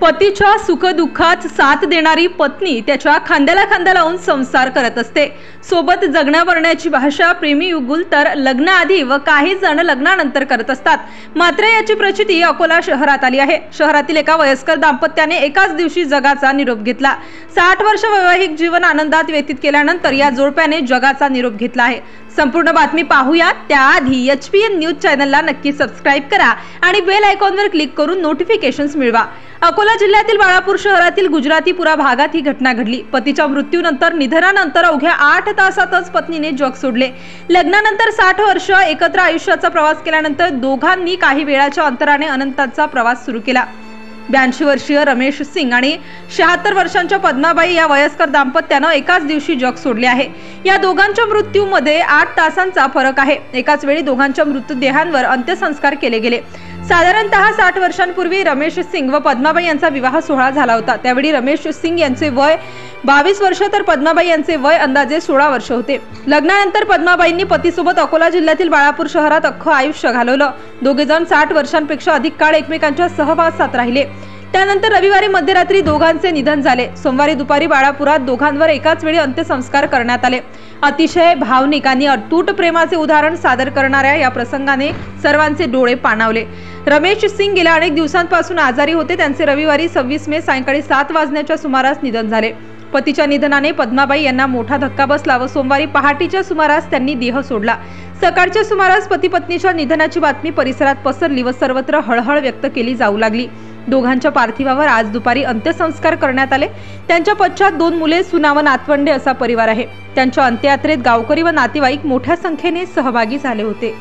पतीच्या सुखदुःखात साथ देणारी पत्नी त्याच्या खांद्याला खांदा लावून संसार करत असते। सोबत जगण्या मरण्याची भाषा प्रेमी युगुल तर लग्नाआधी व काही जण लग्नानंतर करत असतात। मात्र याची प्रचिती अकोला शहरात आली आहे। शहरातील एका वयस्कर दाम्पत्याने एकाच दिवशी जगाचा निरोप घेतला। 60 वर्ष वैवाहिक जीवन आनंदात व्यतीत केल्यानंतर या जोडप्याने जगाचा निरोप घेतला आहे। संपूर्ण बातमी पाहूया त्याआधी HPN न्यूज चॅनलला नक्की सबस्क्राइब करा आणि बेल आयकॉनवर क्लिक करून नोटिफिकेशन्स मिळवा। अकोला जिल्ह्यातील बाळापूर शहरातील गुजरातीपुरा भागात ही घटना घडली। पतीच्या मृत्यूनंतर निधनानंतर अवघ्या 8 तासातच पत्नीने जग सोडले। लग्नानंतर 60 वर्ष एकत्र आयुष्याचा प्रवास केल्यानंतर दोघांनी काही वेळाच्या अंतराने अनंताचा प्रवास सुरू केला। 82 वर्षीय रमेश सिंग आणि 76 वर्षांच्या पद्माबाई या वयस्कर दाम्पत्यानं एकाच दिवशी जग सोडले आहे। या दोघांच्या मृत्यूमध्ये 8 तासांचा फरक आहे। एकाच वेळी दोघांच्या मृतदेहांवर अंत्यसंस्कार केले गेले। साधारणतः 60 वर्षांपूर्वी रमेश सिंग व पद्माबाई यांचा विवाह सोहळा झाला होता। त्यावेळी रमेश सिंग यांचे वय 22 वर्ष तर पद्माबाई यांचे वय अंदाजे 16 वर्ष होते। लग्नानंतर पद्माबाईंनी पतीसोबत अकोला जिल्ह्यातील बाळापूर शहरात अख्खं आयुष्य घालवलं। दोघे जण 60 वर्षांपेक्षा अधिक काळ एकमेकांच्या सहवासात राहिले। त्यानंतर रविवारी मध्यरात्री दोघांचे निधन झाले। सोमवारी दुपारी बाळापुरात दोघांवर एकाच वेळी अंत्यसंस्कार करण्यात आले। अतिशय भावनिक आणि अतूट प्रेमाचे उदाहरण सादर करणाऱ्या या प्रसंगाने सर्वांचे डोळे पाणावले। रमेश सिंग गेल्या अनेक दिवसांपासून आजारी होते। त्यांचे रविवारी 26 मे सायंकाळी 7 वाजण्याच्या सुमारास निधन झाले। पतीच्या निधनाने पद्माबाई यांना मोठा धक्का बसला व सोमवारी पहाटेच्या सुमारास त्यांनी देह सोडला। सकाळच्या सुमारास पती पत्नीच्या निधनाची बातमी परिसरात पसरली व सर्वत्र हळहळ व्यक्त केली जाऊ लागली। दोघांच्या पार्थिवावर आज दुपारी अंत्यसंस्कार करण्यात आले। त्यांच्या पश्चात 2 मुले, सुना व नातवंडे असा परिवार आहे। त्यांच्या अंत्ययात्रेत गावकरी व नातेवाईक मोठ्या संख्येने सहभागी झाले होते।